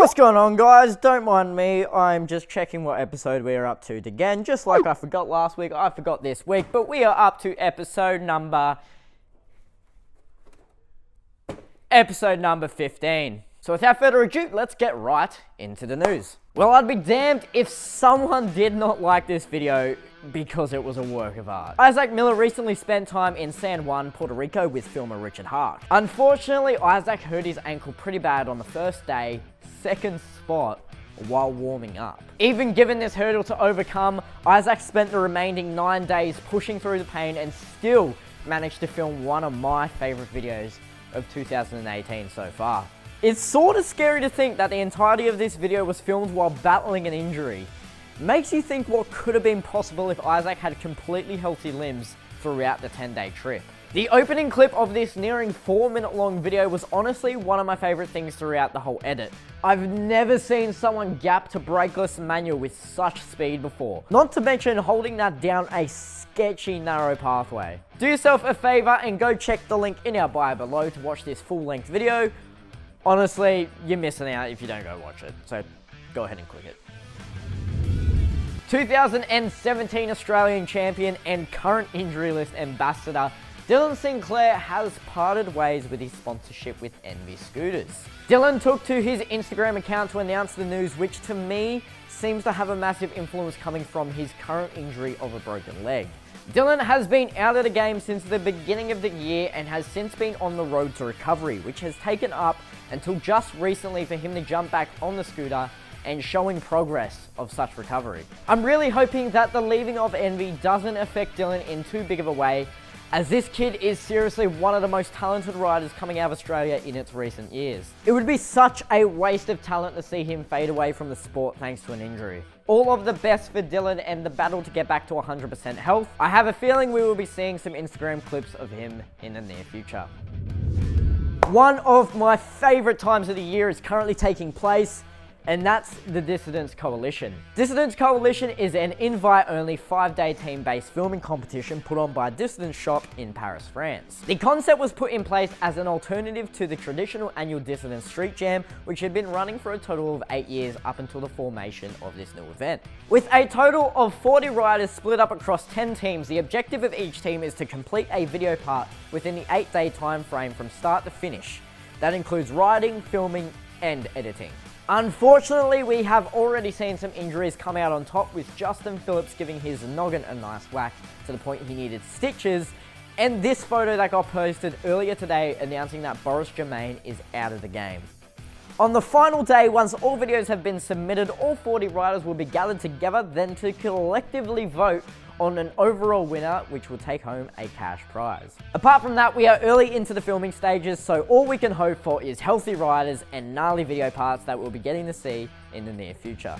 What's going on, guys? Don't mind me. I'm just checking what episode we are up to again. Just like I forgot last week, I forgot this week, but we are up to episode number 15. So without further ado, let's get right into the news. Well, I'd be damned if someone did not like this video because it was a work of art. Isaac Miller recently spent time in San Juan, Puerto Rico with filmer Richard Hart. Unfortunately, Isaac hurt his ankle pretty bad on the first day, second spot, while warming up. Even given this hurdle to overcome, Isaac spent the remaining 9 days pushing through the pain and still managed to film one of my favorite videos of 2018 so far. It's sort of scary to think that the entirety of this video was filmed while battling an injury. Makes you think what could have been possible if Isaac had completely healthy limbs throughout the 10-day trip. The opening clip of this nearing 4-minute long video was honestly one of my favorite things throughout the whole edit. I've never seen someone gap to brakeless manual with such speed before. Not to mention holding that down a sketchy narrow pathway. Do yourself a favor and go check the link in our bio below to watch this full-length video. Honestly, you're missing out if you don't go watch it, so go ahead and click it. 2017 Australian champion and current injury list ambassador Dylan Sinclair has parted ways with his sponsorship with Envy Scooters. Dylan took to his Instagram account to announce the news, which to me seems to have a massive influence coming from his current injury of a broken leg. Dylan has been out of the game since the beginning of the year and has since been on the road to recovery, which has taken up until just recently for him to jump back on the scooter and showing progress of such recovery. I'm really hoping that the leaving of Envy doesn't affect Dylan in too big of a way, as this kid is seriously one of the most talented riders coming out of Australia in its recent years. It would be such a waste of talent to see him fade away from the sport thanks to an injury. All of the best for Dylan and the battle to get back to 100% health. I have a feeling we will be seeing some Instagram clips of him in the near future. One of my favorite times of the year is currently taking place, and that's the Dissident Coalition. Dissident Coalition is an invite-only 5-day team-based filming competition put on by Dissident Shop in Paris, France. The concept was put in place as an alternative to the traditional annual Dissident Street Jam, which had been running for a total of 8 years up until the formation of this new event. With a total of 40 riders split up across 10 teams, the objective of each team is to complete a video part within the 8-day time frame from start to finish. That includes riding, filming, and editing. Unfortunately, we have already seen some injuries come out on top, with Justin Phillips giving his noggin a nice whack to the point he needed stitches, and this photo that got posted earlier today announcing that Boris Germain is out of the game. On the final day, once all videos have been submitted, all 40 riders will be gathered together then to collectively vote on an overall winner, which will take home a cash prize. Apart from that, we are early into the filming stages, so all we can hope for is healthy riders and gnarly video parts that we'll be getting to see in the near future.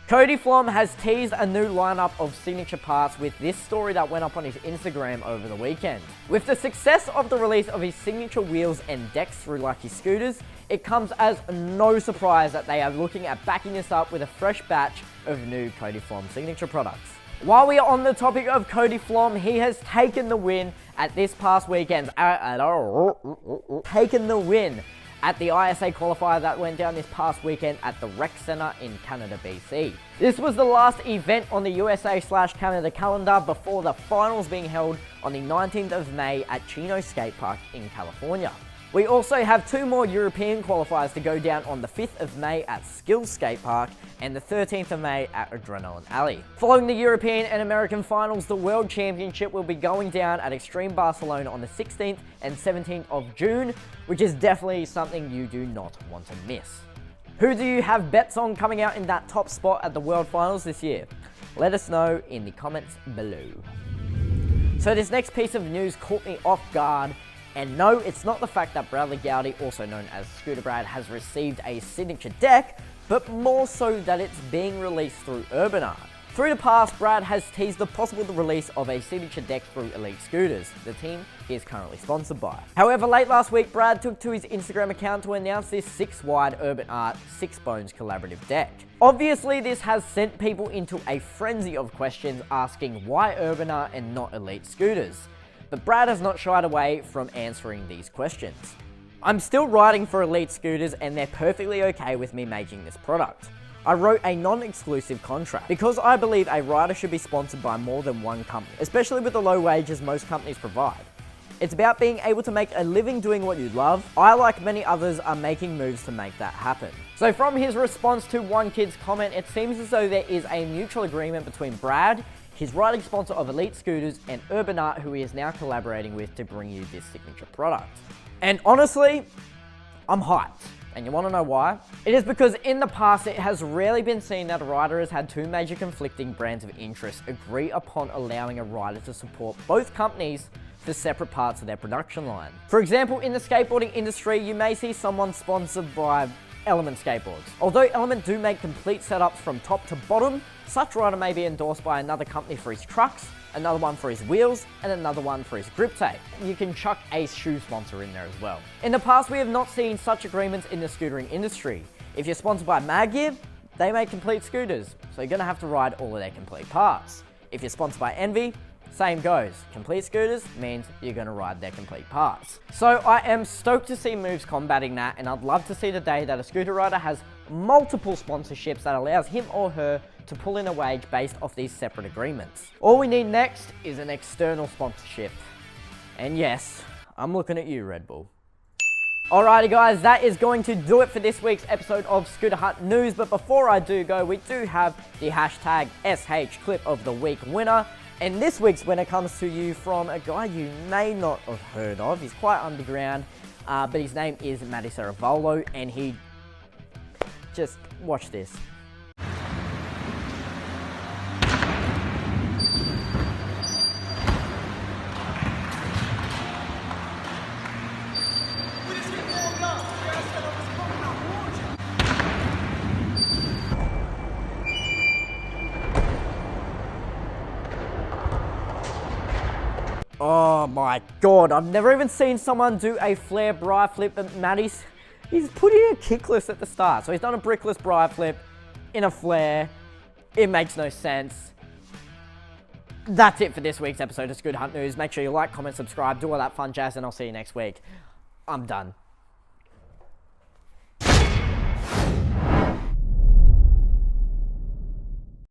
Cody Flom has teased a new lineup of signature parts with this story that went up on his Instagram over the weekend. With the success of the release of his signature wheels and decks through Lucky Scooters, it comes as no surprise that they are looking at backing this up with a fresh batch of new Cody Flom signature products. While we are on the topic of Cody Flom, he has taken the win at this past weekend. At the ISA Qualifier that went down this past weekend at the Rec Centre in Canada, BC. This was the last event on the USA/Canada calendar before the finals being held on the 19th of May at Chino Skate Park in California. We also have 2 more European qualifiers to go down on the 5th of May at Skills Skate Park and the 13th of May at Adrenaline Alley. Following the European and American finals, the World Championship will be going down at Extreme Barcelona on the 16th and 17th of June, which is definitely something you do not want to miss. Who do you have bets on coming out in that top spot at the World Finals this year? Let us know in the comments below. So this next piece of news caught me off guard. And no, it's not the fact that Bradley Gowdy, also known as Scooter Brad, has received a signature deck, but more so that it's being released through Urban Art. Through the past, Brad has teased the possible release of a signature deck through Elite Scooters, the team he is currently sponsored by. However, late last week, Brad took to his Instagram account to announce this 6-wide Urban Art 6 Bones collaborative deck. Obviously, this has sent people into a frenzy of questions asking why Urban Art and not Elite Scooters. But Brad has not shied away from answering these questions. I'm still riding for Elite Scooters and they're perfectly okay with me making this product. I wrote a non-exclusive contract because I believe a rider should be sponsored by more than one company, especially with the low wages most companies provide. It's about being able to make a living doing what you love. I, like many others, are making moves to make that happen. So from his response to one kid's comment, it seems as though there is a mutual agreement between Brad, his riding sponsor of Elite Scooters, and Urban Art, who he is now collaborating with to bring you this signature product. And honestly, I'm hyped. And you want to know why? It is because in the past, it has rarely been seen that a rider has had two major conflicting brands of interest agree upon allowing a rider to support both companies for separate parts of their production line. For example, in the skateboarding industry, you may see someone sponsored by Element skateboards. Although Element do make complete setups from top to bottom, such rider may be endorsed by another company for his trucks, another one for his wheels, and another one for his grip tape. You can chuck a shoe sponsor in there as well. In the past, we have not seen such agreements in the scootering industry. If you're sponsored by Mag Gear, they make complete scooters, so you're gonna have to ride all of their complete parts. If you're sponsored by Envy, same goes. Complete scooters means you're gonna ride their complete parts. So I am stoked to see moves combating that, and I'd love to see the day that a scooter rider has multiple sponsorships that allows him or her to pull in a wage based off these separate agreements. All we need next is an external sponsorship. And yes, I'm looking at you, Red Bull. Alrighty guys, that is going to do it for this week's episode of Scooter Hut News. But before I do go, we do have the hashtag SH Clip of the Week winner. And this week's winner comes to you from a guy you may not have heard of. He's quite underground, but his name is Matty Saravolo, and he... Just watch this. Oh my god, I've never even seen someone do a flare bri flip, but Matty's he's put in a kickless at the start. So he's done a brickless bri flip in a flare. It makes no sense. That's it for this week's episode of Scooter Hunt News. Make sure you like, comment, subscribe, do all that fun jazz, and I'll see you next week. I'm done.